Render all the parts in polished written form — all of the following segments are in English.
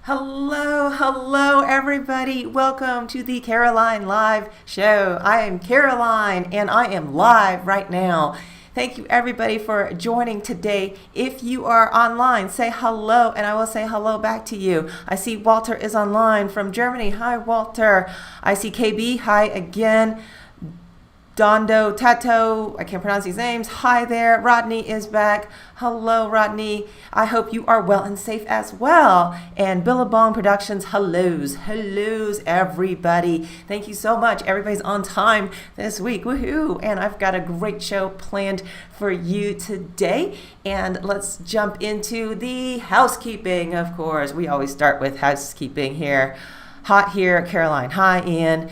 Hello, everybody. Welcome to the Caroline Live Show. I am Caroline, and I am live right now. Thank you, everybody, for joining today. If you are online, say hello, and I will say hello back to you. I see Walter is online from Germany. Hi, Walter. I see KB. Hi again. Dondo, Tato, I can't pronounce these names. Hi there. Rodney is back. Hello, Rodney. I hope you are well and safe as well. And Billabong Productions, hellos, everybody. Thank you so much. Everybody's on time this week. Woohoo. And I've got a great show planned for you today. And let's jump into the housekeeping, of course. We always start with housekeeping here. Hot here, Caroline. Hi, Ian.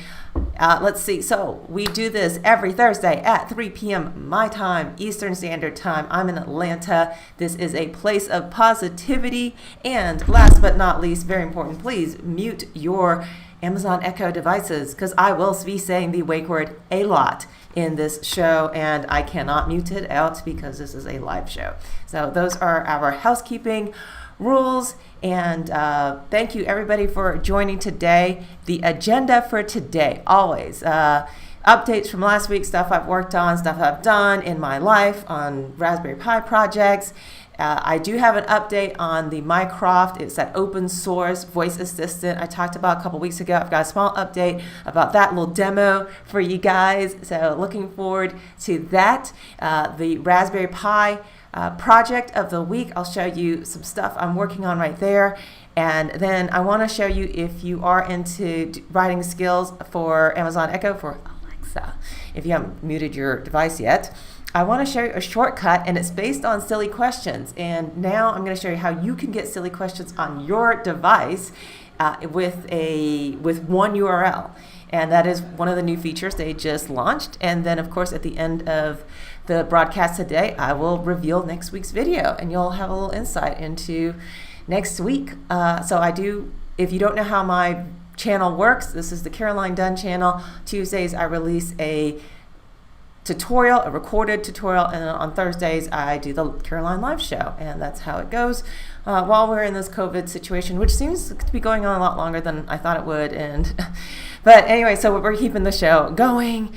Let's see. So we do this every Thursday at 3 p.m. my time, Eastern Standard Time. I'm in Atlanta. This is a place of positivity. And last but not least, very important, please mute your Amazon Echo devices because I will be saying the wake word a lot in this show, and I cannot mute it out because this is a live show. So those are our housekeeping rules. And thank you, everybody, for joining today. The agenda for today, always updates from last week, stuff I've worked on, stuff I've done in my life on Raspberry Pi projects. I do have an update on the Mycroft. It's that open source voice assistant I talked about a couple weeks ago. I've got a small update about that little demo for you guys. So looking forward to that. The Raspberry Pi project of the week. I'll show you some stuff I'm working on right there. And then I want to show you, if you are into writing skills for Amazon Echo, for Alexa, if you haven't muted your device yet, I want to show you a shortcut, and it's based on silly questions. And now I'm going to show you how you can get silly questions on your device with one URL. And that is one of the new features they just launched. And then, of course, at the end of the broadcast today, I will reveal next week's video, and you'll have a little insight into next week. If you don't know how my channel works, this is the Caroline Dunn channel. Tuesdays, I release a tutorial, a recorded tutorial, and then on Thursdays, I do the Caroline Live Show, and that's how it goes while we're in this COVID situation, which seems to be going on a lot longer than I thought it would. But anyway, so we're keeping the show going.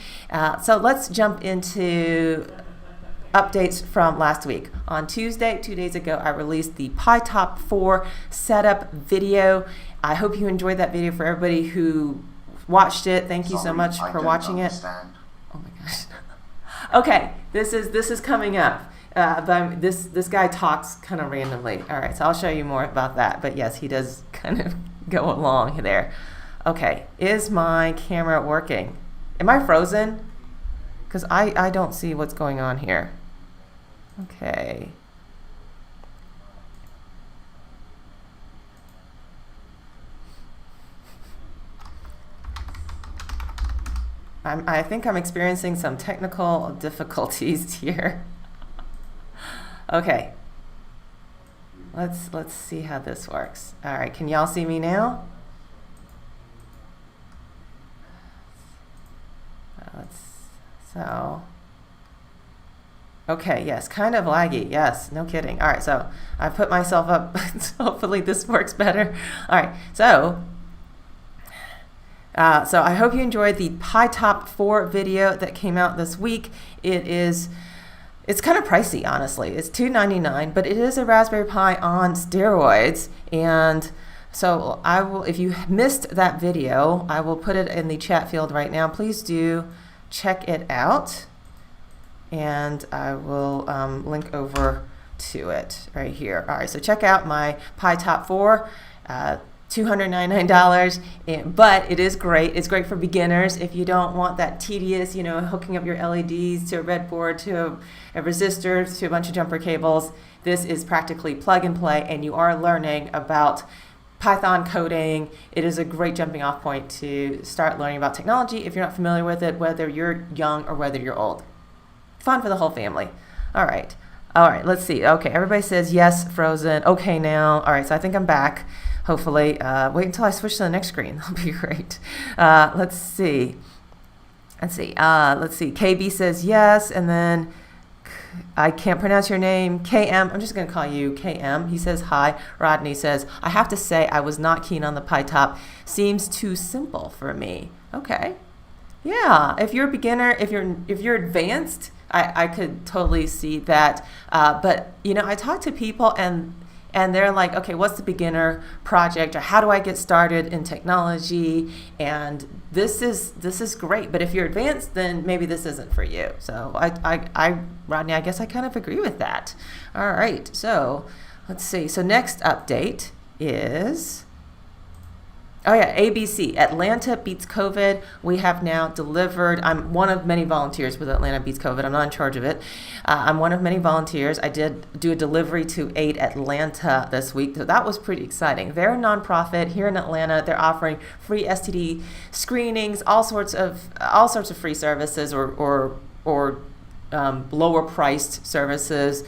So let's jump into updates from last week. On Tuesday, 2 days ago, I released the PyTop 4 setup video. I hope you enjoyed that video. For everybody who watched it, thank you so much for watching it. Oh my gosh. Okay, this is coming up. But this guy talks kind of randomly. All right, so I'll show you more about that. But yes, he does kind of go along there. Okay, is my camera working? Am I frozen? Because I don't see what's going on here. Okay. I think I'm experiencing some technical difficulties here. Okay. Let's see how this works. All right, can y'all see me now? Okay, yes, kind of laggy. Yes, no kidding. All right, so I put myself up. Hopefully this works better. All right, so I hope you enjoyed the PyTop 4 video that came out this week. It's kind of pricey, honestly. It's $2.99, but it is a Raspberry Pi on steroids. And so if you missed that video, I will put it in the chat field right now. Please do check it out. And I will link over to it right here. All right, so check out my PyTop 4. $299, but it is great. It's great for beginners if you don't want that tedious, hooking up your LEDs to a breadboard, to a resistor, to a bunch of jumper cables. This is practically plug and play, and you are learning about Python coding. It is a great jumping off point to start learning about technology if you're not familiar with it, whether you're young or whether you're old. Fun for the whole family. All right, let's see. Okay, everybody says yes, frozen. Okay now. All right, so I think I'm back. Hopefully, wait until I switch to the next screen. That'll be great. Let's see. KB says yes, and then I can't pronounce your name. KM, I'm just going to call you KM. He says hi. Rodney says, I have to say I was not keen on the PyTop. Seems too simple for me. Okay. Yeah, if you're a beginner, if you're advanced, I could totally see that. But I talk to people and they're like, okay, what's the beginner project, or how do I get started in technology? And this is great. But if you're advanced, then maybe this isn't for you. So Rodney, I guess I kind of agree with that. All right, so let's see. So next update is, oh yeah, ABC, Atlanta Beats COVID. We have now delivered. I'm one of many volunteers with Atlanta Beats COVID. I'm not in charge of it. I'm one of many volunteers. I did do a delivery to Aid Atlanta this week, so that was pretty exciting. They're a nonprofit here in Atlanta. They're offering free STD screenings, all sorts of free services or lower priced services,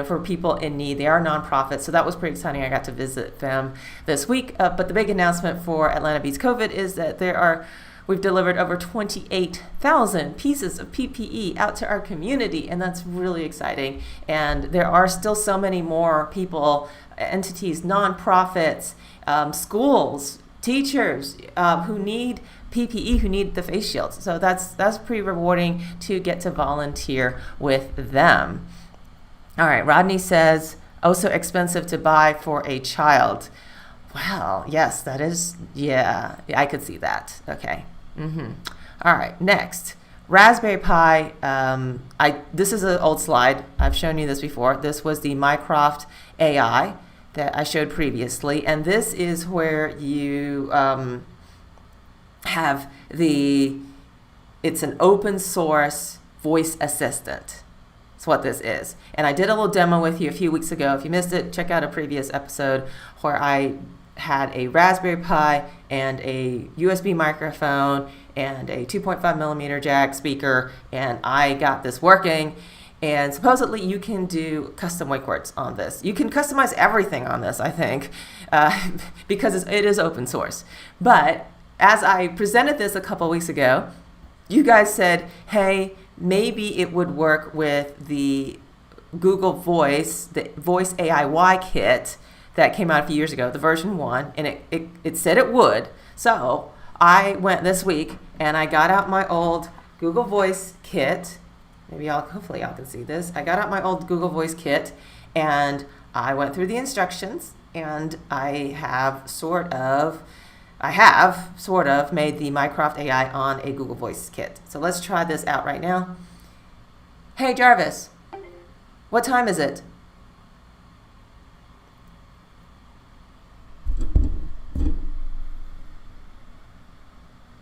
for people in need. They are nonprofits, so that was pretty exciting. I got to visit them this week. But the big announcement for Atlanta Beats COVID is that we've delivered over 28,000 pieces of PPE out to our community, and that's really exciting. And there are still so many more people, entities, nonprofits, schools, teachers who need PPE, who need the face shields. So that's pretty rewarding to get to volunteer with them. All right, Rodney says, oh, so expensive to buy for a child. Well, yes, that is, yeah, I could see that. Okay. All right, next. Raspberry Pi, this is an old slide. I've shown you this before. This was the Mycroft AI that I showed previously, and this is where you have it's an open source voice assistant. That's what this is. And I did a little demo with you a few weeks ago. If you missed it, check out a previous episode where I had a Raspberry Pi and a USB microphone and a 2.5 millimeter jack speaker, and I got this working. And supposedly you can do custom wake words on this. You can customize everything on this, I think, because it is open source. But as I presented this a couple weeks ago, you guys said, hey, maybe it would work with the Google Voice, the Voice AI kit that came out a few years ago, the version 1, and it said it would. So I went this week and I got out my old Google Voice kit. Hopefully y'all can see this. I got out my old Google Voice kit and I went through the instructions, and I have sort of made the Mycroft AI on a Google Voice kit. So let's try this out right now. Hey Jarvis, what time is it?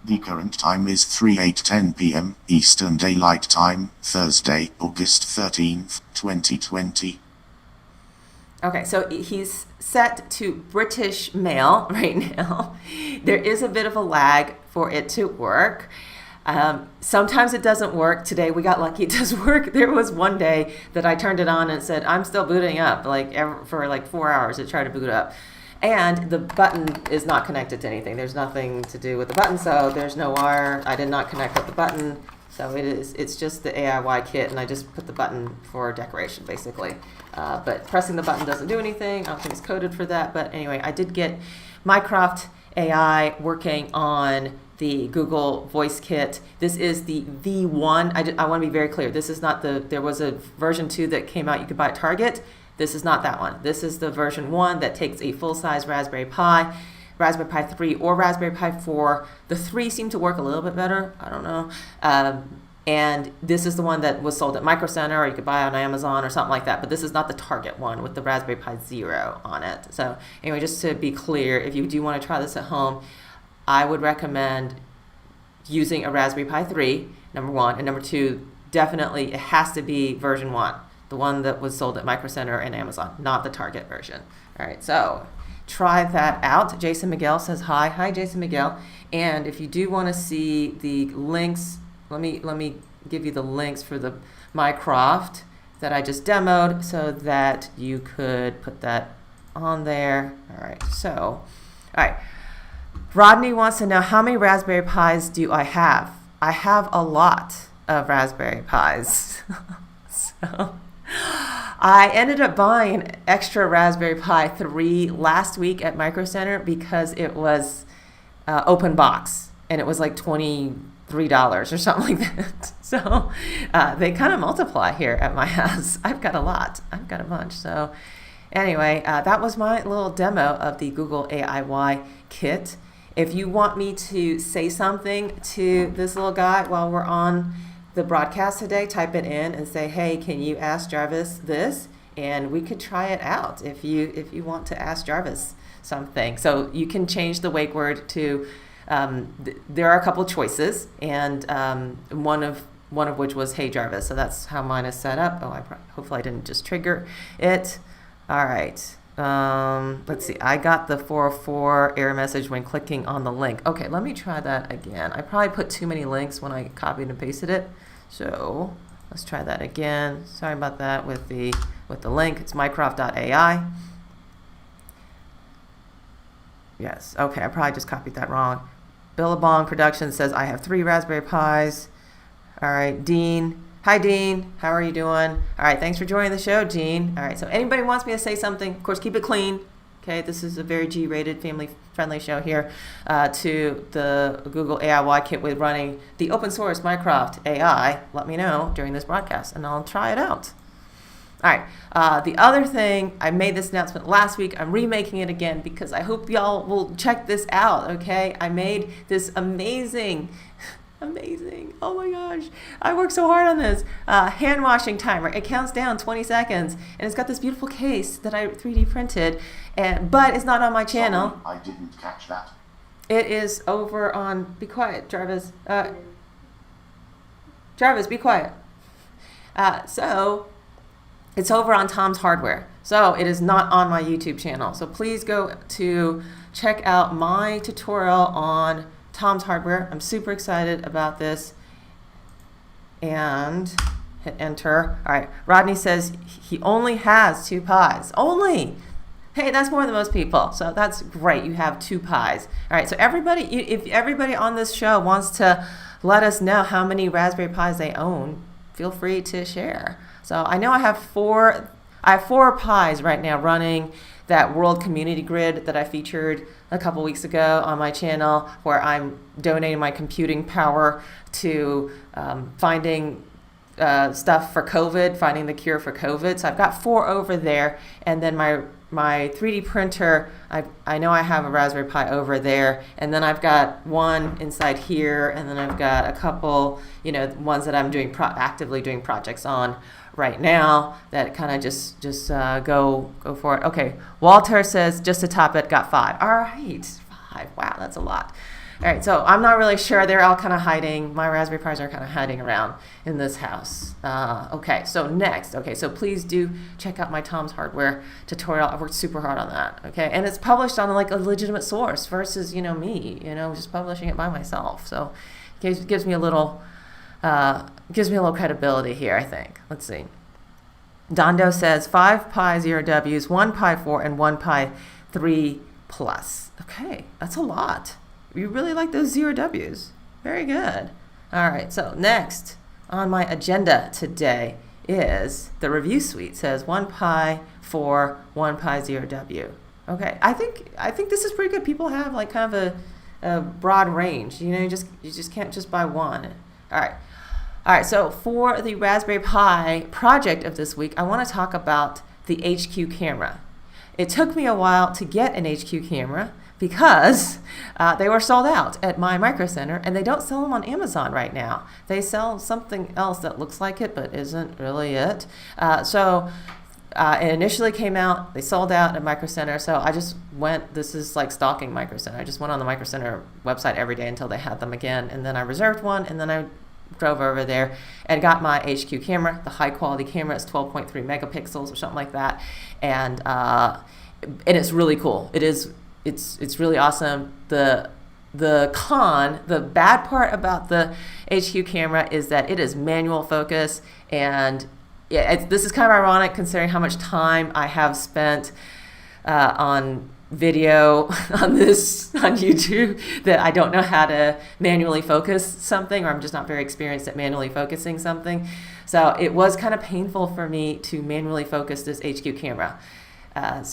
The current time is 3:10 p.m. Eastern Daylight Time, Thursday, August 13th, 2020. Okay, so he's set to British Mail right now. There is a bit of a lag for it to work. Sometimes it doesn't work. Today we got lucky, it does work. There was one day that I turned it on and it said, I'm still booting up, for 4 hours it tried to boot up. And the button is not connected to anything. There's nothing to do with the button, so there's no wire. I did not connect up the button. So it's just the AIY kit, and I just put the button for decoration, basically. But pressing the button doesn't do anything. I don't think it's coded for that. But anyway, I did get Mycroft AI working on the Google Voice Kit. This is the V1. I want to be very clear. This is not there was a version 2 that came out you could buy at Target. This is not that one. This is the version 1 that takes a full-size Raspberry Pi, Raspberry Pi 3 or Raspberry Pi 4. The 3 seemed to work a little bit better. I don't know. And this is the one that was sold at Micro Center, or you could buy on Amazon or something like that. But this is not the Target one with the Raspberry Pi Zero on it. So anyway, just to be clear, if you do want to try this at home, I would recommend using a Raspberry Pi 3, number 1. And number 2, definitely it has to be version 1. The one that was sold at Micro Center and Amazon, not the Target version. All right, so try that out. Jason Miguel says hi. Hi, Jason Miguel. And if you do want to see the links, let me give you the links for the Mycroft that I just demoed so that you could put that on there. All right, so, all right. Rodney wants to know, how many Raspberry Pis do I have? I have a lot of Raspberry Pis. So I ended up buying an extra Raspberry Pi 3 last week at Micro Center because it was open box and it was like $23 or something like that. So they kind of multiply here at my house. I've got a lot. I've got a bunch. So anyway, that was my little demo of the Google AIY kit. If you want me to say something to this little guy while we're on the broadcast today, type it in and say, hey, can you ask Jarvis this? And we could try it out if you want to ask Jarvis something. So you can change the wake word to, there are a couple choices, and one of which was, hey Jarvis. So that's how mine is set up. Oh, hopefully I didn't just trigger it. All right. Let's see. I got the 404 error message when clicking on the link. Okay, let me try that again. I probably put too many links when I copied and pasted it. So let's try that again. Sorry about that with the link. It's mycroft.ai. Yes. Okay, I probably just copied that wrong. Billabong Production says I have 3 Raspberry Pis. All right, Dean. Hi, Dean. How are you doing? All right, thanks for joining the show, Dean. All right, so anybody wants me to say something, of course, keep it clean. Okay, this is a very G-rated, family-friendly show here. To the Google AIY kit with running the open source Mycroft AI, let me know during this broadcast, and I'll try it out. All right, the other thing, I made this announcement last week. I'm remaking it again because I hope y'all will check this out, okay? I made this amazing, oh my gosh, I worked so hard on this, hand washing timer. It counts down 20 seconds, and it's got this beautiful case that I 3D printed, but it's not on my channel. Sorry, I didn't catch that. It is over on, be quiet, Jarvis. Jarvis, be quiet. So it's over on Tom's Hardware. So it is not on my YouTube channel. So please go to check out my tutorial on Tom's Hardware. I'm super excited about this. And hit enter. All right, Rodney says he only has 2 Pis. Only! Hey, that's more than most people. So that's great. You have 2 Pis. All right, so everybody, if everybody on this show wants to let us know how many Raspberry Pis they own, feel free to share. So I know I have 4 Pis right now running that World Community Grid that I featured a couple weeks ago on my channel, where I'm donating my computing power to finding stuff for COVID, finding the cure for COVID. So I've got 4 over there, and then my 3D printer, I know I have a Raspberry Pi over there, and then I've got 1 inside here, and then I've got a couple, ones that I'm doing actively doing projects on right now that kind of just go for it. Okay, Walter says just to top it, got 5. All right, 5. Wow, that's a lot. All right, so I'm not really sure. They're all kind of hiding. My Raspberry Pis are kind of hiding around in this house. Okay, so next. Okay, so please do check out my Tom's Hardware tutorial. I've worked super hard on that. Okay, and it's published on like a legitimate source versus me, just publishing it by myself. So it gives me a little credibility here, I think. Let's see. Dondo says 5 Pi 0Ws, 1 Pi 4, and 1 Pi 3 Plus. Okay, that's a lot. You really like those 0Ws. Very good. All right, so next on my agenda today is the review suite. It says 1 Pi 4, 1 Pi 0W. Okay, I think this is pretty good. People have like kind of a broad range. You just can't just buy one. All right, so for the Raspberry Pi project of this week, I want to talk about the HQ camera. It took me a while to get an HQ camera because they were sold out at my Micro Center, and they don't sell them on Amazon right now. They sell something else that looks like it but isn't really it. It initially came out, they sold out at Micro Center, so I just went, this is like stalking Micro Center. I just went on the Micro Center website every day until they had them again, and then I reserved one, and then I drove over there and got my HQ camera. The high quality camera is 12.3 megapixels or something like that, and it's really cool. It's really awesome. The bad part about the HQ camera is that it is manual focus, and this is kind of ironic considering how much time I have spent on video on YouTube, that I don't know how to manually focus something, or I'm just not very experienced at manually focusing something. So it was kind of painful for me to manually focus this HQ camera. And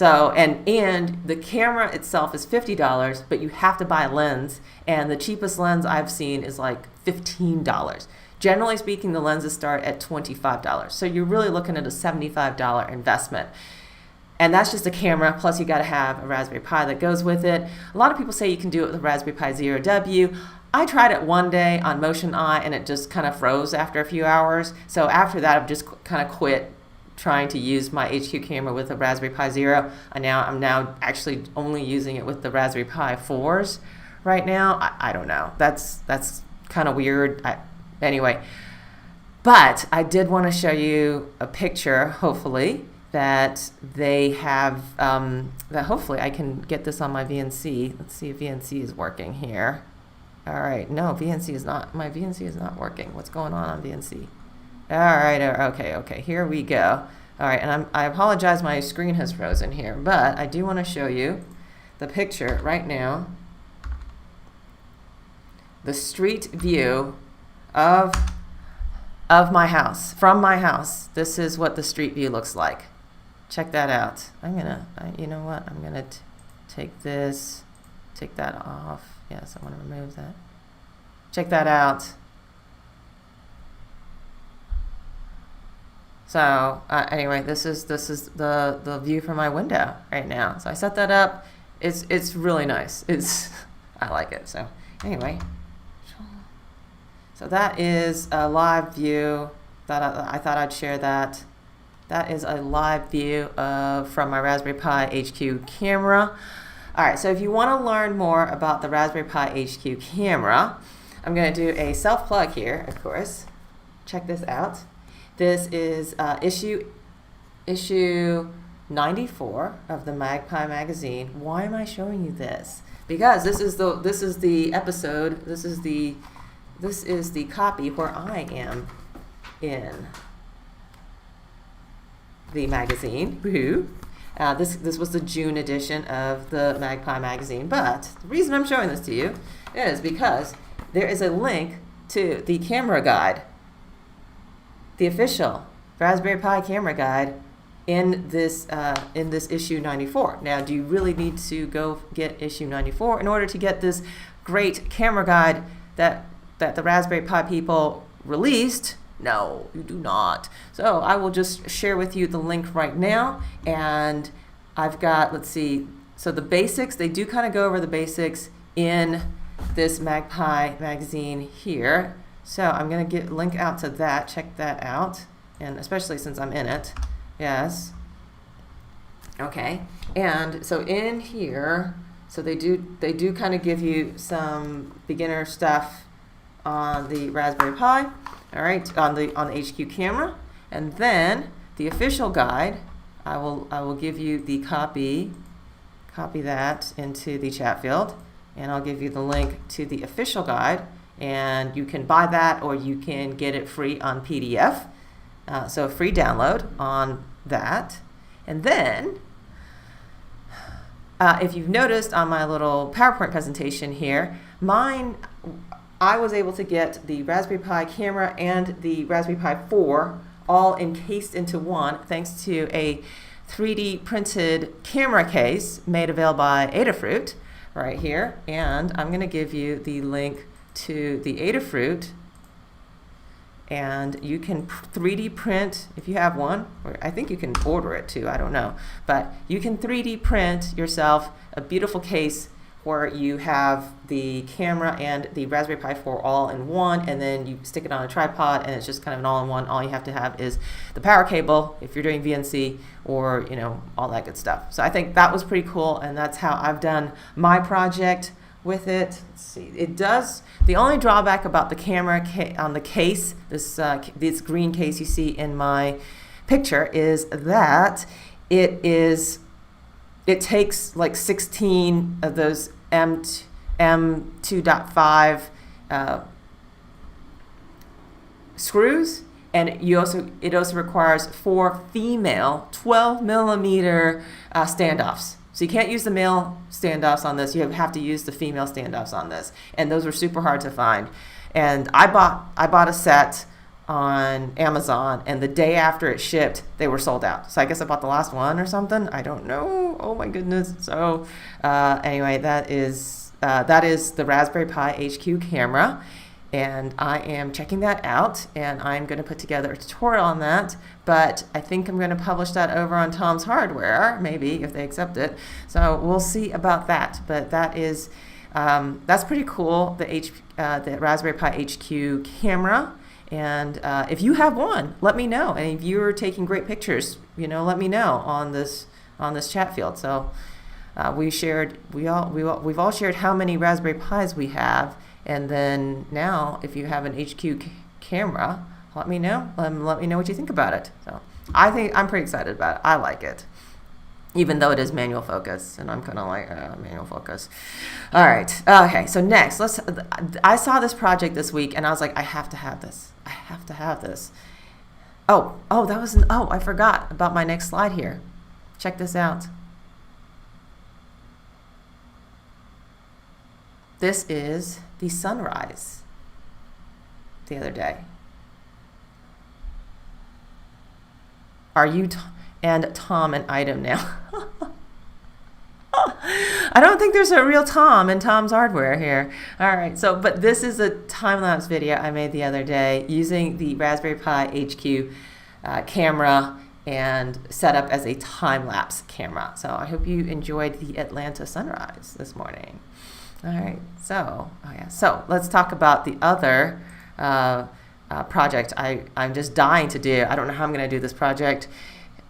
the camera itself is $50, but you have to buy a lens, and the cheapest lens I've seen is like $15. Generally speaking, the lenses start at $25. So you're really looking at a $75 investment. And that's just a camera, plus you got to have a Raspberry Pi that goes with it. A lot of people say you can do it with a Raspberry Pi Zero W. I tried it one day on Motion Eye, and it just kind of froze after a few hours. So after that, I've just kind of quit trying to use my HQ camera with a Raspberry Pi Zero. I'm now actually only using it with the Raspberry Pi 4s right now. I don't know. That's kind of weird. Anyway, but I did want to show you a picture, hopefully, that they have, that hopefully I can get this on my VNC. Let's see if VNC is working here. All right, no, VNC is not, my VNC is not working. What's going on VNC? All right, okay, here we go. All right, and I apologize, my screen has frozen here, but I do want to show you the picture right now. The street view of my house, from my house. This is what the street view looks like. Check that out. You know what? I'm gonna take that off. Yes, I want to remove that. Check that out. So anyway, this is the view from my window right now. So I set that up. It's really nice. I like it. So anyway, so that is a live view that I thought I'd share that. That is a live view from my Raspberry Pi HQ camera. All right, so if you want to learn more about the Raspberry Pi HQ camera, I'm going to do a self-plug here, of course. Check this out. This is issue 94 of the Magpie magazine. Why am I showing you this? Because this is the episode. This is the copy where I am in the magazine. Woohoo! This was the June edition of the Magpie magazine. But the reason I'm showing this to you is because there is a link to the camera guide, the official Raspberry Pi camera guide, in this issue 94. Now, do you really need to go get issue 94 in order to get this great camera guide that the Raspberry Pi people released? No, you do not. So I will just share with you the link right now. And I've got, let's see, so the basics, they do kind of go over the basics in this Magpie magazine here. So I'm going to link out to that. Check that out. And especially since I'm in it. Yes. Okay. And so in here, so they do kind of give you some beginner stuff on the Raspberry Pi. All right, on the HQ camera, and then the official guide. I will give you the copy that into the chat field, and I'll give you the link to the official guide, and you can buy that or you can get it free on PDF. So free download on that, and then if you've noticed on my little PowerPoint presentation here, I was able to get the Raspberry Pi camera and the Raspberry Pi 4 all encased into one thanks to a 3D printed camera case made available by Adafruit right here. And I'm going to give you the link to the Adafruit, and you can 3D print if you have one, or I think you can order it too, I don't know, but you can 3D print yourself a beautiful case where you have the camera and the Raspberry Pi 4 all in one, and then you stick it on a tripod, and it's just kind of an all-in-one. All you have to have is the power cable if you're doing VNC, or all that good stuff. So I think that was pretty cool, and that's how I've done my project with it. Let's see, it does. The only drawback about the camera on the case, this green case you see in my picture, is that it takes like 16 of those M2.5 screws, and it also requires 4 female 12 millimeter standoffs. So you can't use the male standoffs on this. You have to use the female standoffs on this, and those were super hard to find. And I bought a set on Amazon, and the day after it shipped, they were sold out. So I guess I bought the last one or something. I don't know. Oh my goodness. So anyway, that is the Raspberry Pi HQ camera, and I am checking that out, and I'm going to put together a tutorial on that. But I think I'm going to publish that over on Tom's Hardware, maybe, if they accept it. So we'll see about that. But that is that's pretty cool. The Raspberry Pi HQ camera. And if you have one, let me know. And if you're taking great pictures, let me know on this chat field. So we've all shared how many Raspberry Pis we have, and then now if you have an HQ camera, let me know. Let me know what you think about it. So I'm pretty excited about it. I like it, even though it is manual focus, and I'm kind of like manual focus. All right. Okay. So next, I saw this project this week, and I was like, I have to have this. I have to have this. Oh, I forgot about my next slide here. Check this out. This is the sunrise the other day. Are you and Tom an item now? I don't think there's a real Tom in Tom's Hardware here. All right, but this is a time-lapse video I made the other day using the Raspberry Pi HQ camera and set up as a time-lapse camera. So I hope you enjoyed the Atlanta sunrise this morning. All right, so let's talk about the other project I'm just dying to do. I don't know how I'm going to do this project.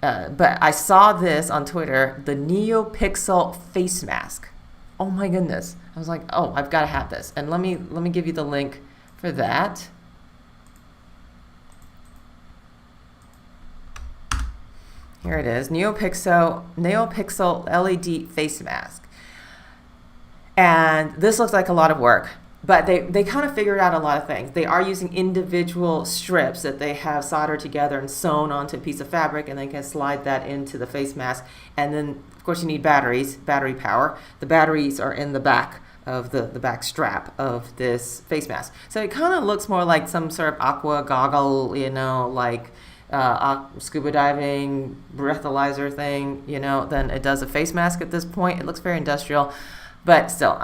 But I saw this on Twitter, the NeoPixel face mask. Oh my goodness. I was like, oh, I've got to have this. And let me give you the link for that. Here it is, NeoPixel LED face mask. And this looks like a lot of work. But they kind of figured out a lot of things. They are using individual strips that they have soldered together and sewn onto a piece of fabric, and they can slide that into the face mask. And then, of course, you need battery power. The batteries are in the back of the back strap of this face mask. So it kind of looks more like some sort of aqua goggle, like scuba diving breathalyzer thing, than it does a face mask at this point. It looks very industrial, but still,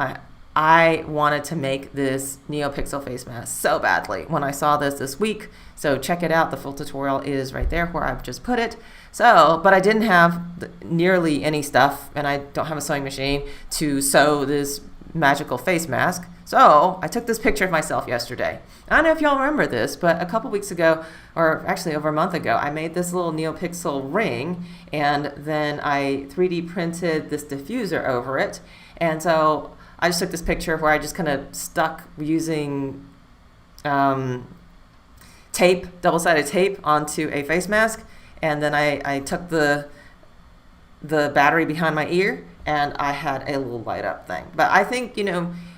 I wanted to make this NeoPixel face mask so badly when I saw this week. So check it out. The full tutorial is right there where I've just put it. But I didn't have nearly any stuff, and I don't have a sewing machine to sew this magical face mask. So I took this picture of myself yesterday. I don't know if y'all remember this, but a couple weeks ago, or actually over a month ago, I made this little NeoPixel ring, and then I 3D printed this diffuser over it. And so I just took this picture where I just kind of stuck using tape, double-sided tape, onto a face mask, and then I took the battery behind my ear, and I had a little light-up thing. But I think,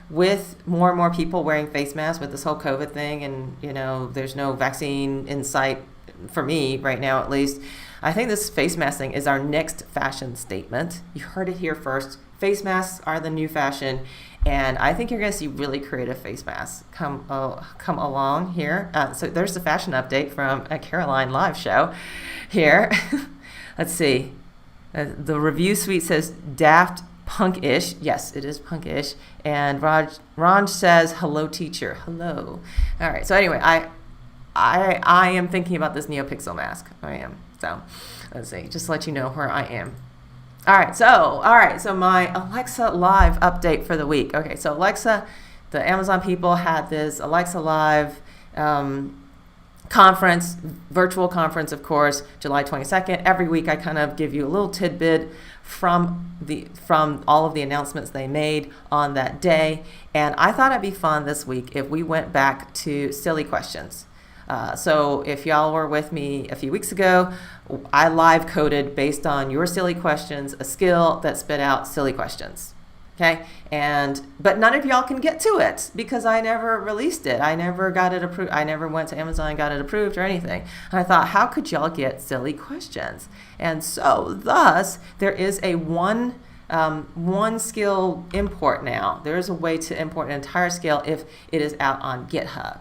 with more and more people wearing face masks with this whole COVID thing, and, there's no vaccine in sight, for me right now at least, I think this face mask thing is our next fashion statement. You heard it here first. Face masks are the new fashion, and I think you're going to see really creative face masks come along here. So there's the fashion update from a Caroline live show here. Let's see. The review suite says daft punk-ish. Yes, it is punk-ish. And Ron says, hello, teacher. Hello. All right. So anyway, I am thinking about this NeoPixel mask. I am. So let's see. Just to let you know where I am. All right, so my Alexa Live update for the week. Okay, so Alexa, the Amazon people had this Alexa Live conference, virtual conference, of course, July 22nd. Every week I kind of give you a little tidbit from all of the announcements they made on that day. And I thought it'd be fun this week if we went back to silly questions. So if y'all were with me a few weeks ago, I live coded based on your silly questions, a skill that spit out silly questions. Okay. But none of y'all can get to it because I never released it. I never got it approved. I never went to Amazon and got it approved or anything. And I thought, how could y'all get silly questions? And so thus there is a one skill import now. There is a way to import an entire skill if it is out on GitHub.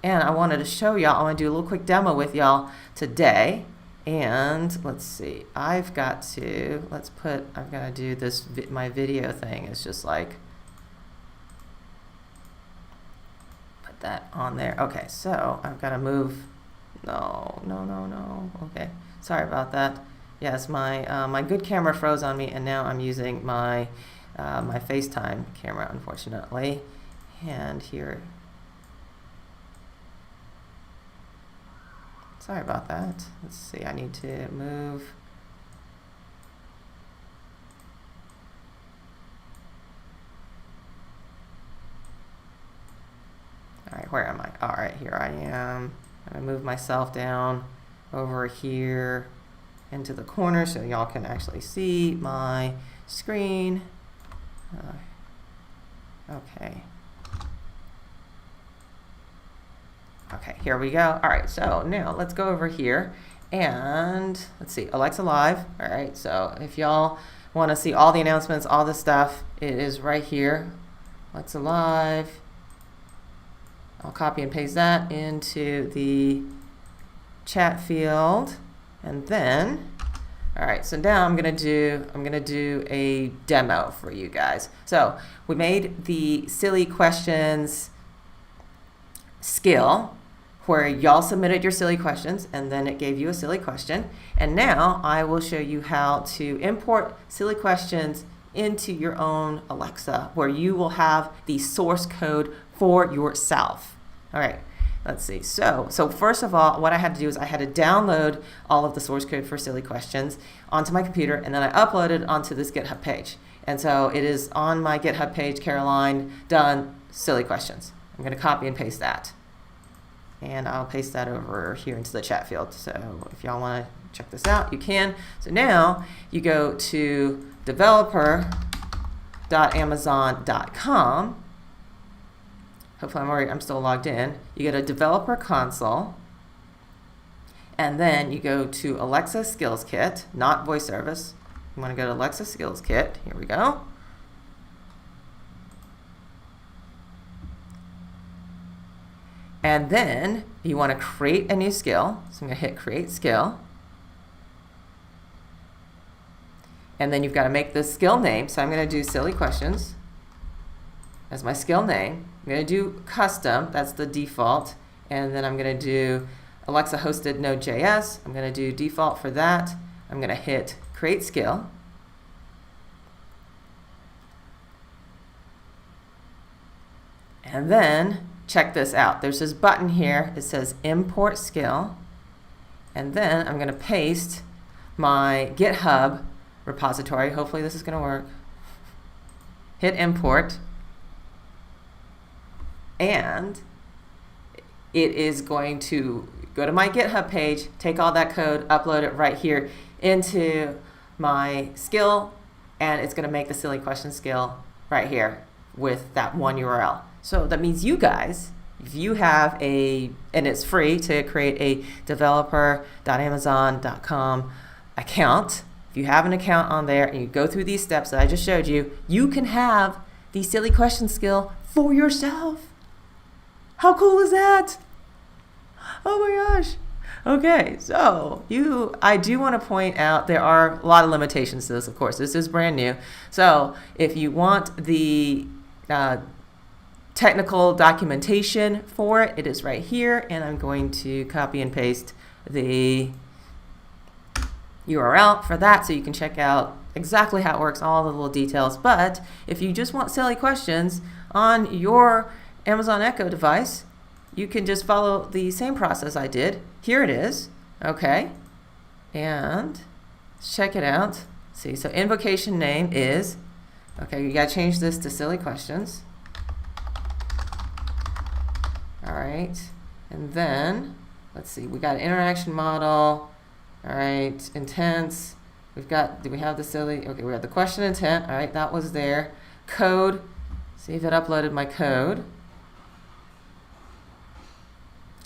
And I wanted to show y'all, I want to do a little quick demo with y'all today. And let's see, I've got to do this, my video thing is just like, put that on there. Okay, so I've got to move, no, okay, sorry about that. Yes, my good camera froze on me, and now I'm using my my FaceTime camera, unfortunately. And here, sorry about that. Let's see, I need to move. All right, where am I? All right, here I am. I'm gonna move myself down over here into the corner so y'all can actually see my screen. Okay. Okay, here we go. All right, so now let's go over here and let's see, Alexa Live. All right, so if y'all want to see all the announcements, all the stuff, it is right here. Alexa Live. I'll copy and paste that into the chat field, and then, all right, so now I'm gonna do a demo for you guys. So we made the silly questions skill where y'all submitted your silly questions, and then it gave you a silly question. And now I will show you how to import silly questions into your own Alexa, where you will have the source code for yourself. All right, let's see. So first of all, what I had to do is I had to download all of the source code for silly questions onto my computer, and then I uploaded onto this GitHub page. And so it is on my GitHub page, Caroline done silly questions. I'm going to copy and paste that. And I'll paste that over here into the chat field. So if y'all want to check this out, you can. So now you go to developer.amazon.com. Hopefully I'm still logged in. You go to developer console, and then you go to Alexa Skills Kit, not voice service. You want to go to Alexa Skills Kit. Here we go. And then you want to create a new skill. So I'm going to hit create skill. And then you've got to make the skill name. So I'm going to do silly questions as my skill name. I'm going to do custom. That's the default. And then I'm going to do Alexa hosted Node.js. I'm going to do default for that. I'm going to hit create skill. And then check this out. There's this button here. It says import skill. And then I'm going to paste my GitHub repository. Hopefully this is going to work. Hit import. And it is going to go to my GitHub page, take all that code, upload it right here into my skill, and it's going to make the silly question skill right here with that one URL. So that means you guys, if you have and it's free to create a developer.amazon.com account. If you have an account on there and you go through these steps that I just showed you, you can have the silly question skill for yourself. How cool is that? Oh my gosh. Okay, so I do want to point out there are a lot of limitations to this, of course. This is brand new. So if you want the technical documentation for it, it is right here, and I'm going to copy and paste the URL for that so you can check out exactly how it works, all the little details. But if you just want silly questions on your Amazon Echo device, you can just follow the same process I did. Here it is, okay, and check it out. See, so invocation name is, okay, you gotta change this to silly questions. All right, and then let's see, we got an interaction model. All right, intents. Do we have the silly? Okay, we have the question intent. All right, that was there. Code. See if it uploaded my code.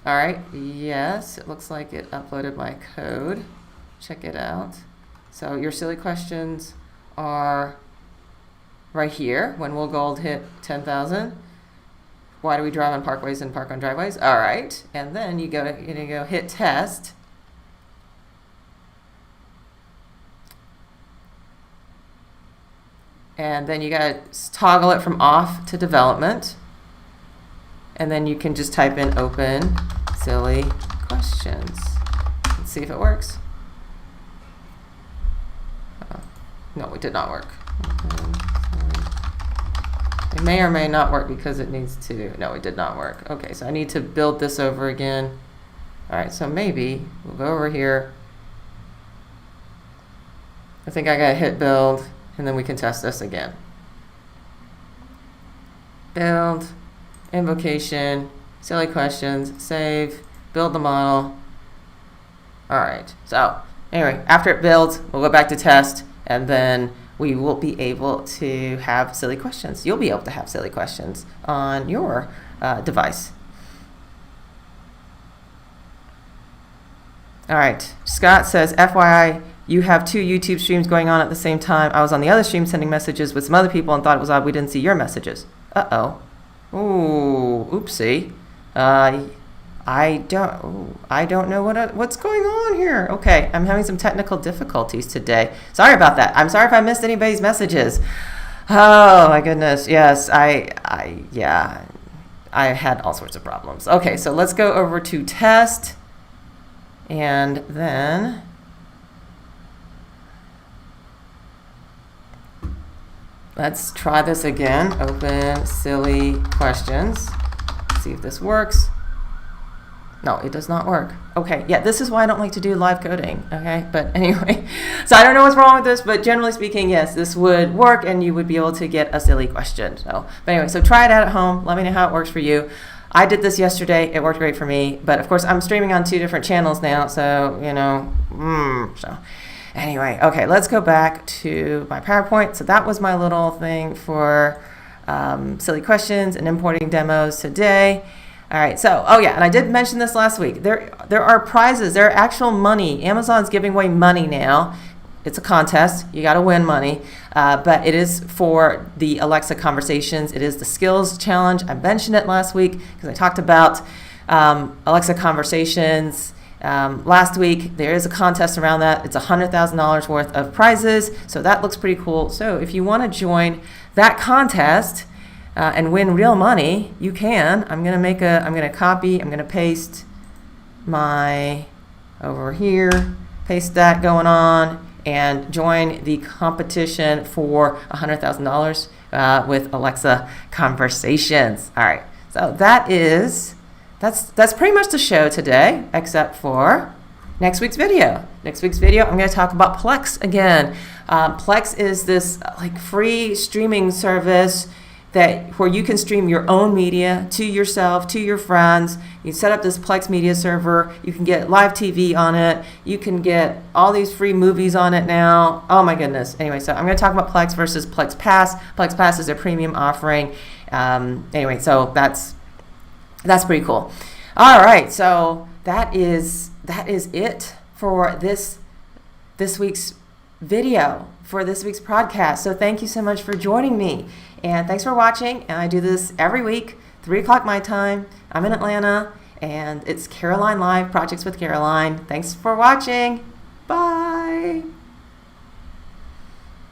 All right, yes, it looks like it uploaded my code. Check it out. So your silly questions are right here. When will gold hit 10,000? why do we drive on parkways and park on driveways? All right, and then you go hit test. And then you gotta toggle it from off to development. And then you can just type in open silly questions. Let's see if it works. No, it did not work. It may or may not work because it needs to. No, it did not work. Okay, so I need to build this over again. All right, so maybe we'll go over here. I think I gotta hit build, and then we can test this again. Build, invocation, silly questions, save, build the model. All right, so anyway, after it builds, we'll go back to test, and then we will be able to have silly questions. You'll be able to have silly questions on your device. All right, Scott says, FYI, you have 2 YouTube streams going on at the same time. I was on the other stream sending messages with some other people and thought it was odd we didn't see your messages. Uh-oh. Ooh, oopsie. I don't know what's going on here. Okay, I'm having some technical difficulties today. Sorry about that. I'm sorry if I missed anybody's messages. Oh my goodness. Yes, yeah, I had all sorts of problems. Okay, so let's go over to test, and then let's try this again. Open silly questions. See if this works. No, it does not work. Okay, yeah, this is why I don't like to do live coding, okay? But anyway, so I don't know what's wrong with this, but generally speaking, yes, this would work and you would be able to get a silly question. So, but anyway, so try it out at home. Let me know how it works for you. I did this yesterday. It worked great for me. But of course, I'm streaming on 2 different channels now, so, so anyway, okay, let's go back to my PowerPoint. So that was my little thing for silly questions and importing demos today. All right, so, oh yeah, and I did mention this last week. There are prizes. There are actual money. Amazon's giving away money now. It's a contest. You got to win money. But it is for the Alexa Conversations. It is the Skills Challenge. I mentioned it last week because I talked about Alexa Conversations last week. There is a contest around that. It's $100,000 worth of prizes. So that looks pretty cool. So if you want to join that contest, and win real money, you can. I'm gonna copy, I'm gonna paste my over here, paste that going on, and join the competition for $100,000 with Alexa Conversations. All right, so that's pretty much the show today, except for next week's video. Next week's video, I'm gonna talk about Plex again. Plex is this free streaming service where you can stream your own media to yourself, to your friends. You set up this Plex media server. You can get live TV on it. You can get all these free movies on it now. Oh my goodness. Anyway, so I'm going to talk about Plex versus Plex Pass. Plex Pass is a premium offering. Anyway, so that's pretty cool. All right, so that is it for this week's video, for this week's podcast. So thank you so much for joining me. And thanks for watching. And I do this every week, 3 o'clock my time. I'm in Atlanta, and it's Caroline Live, Projects with Caroline. Thanks for watching. Bye.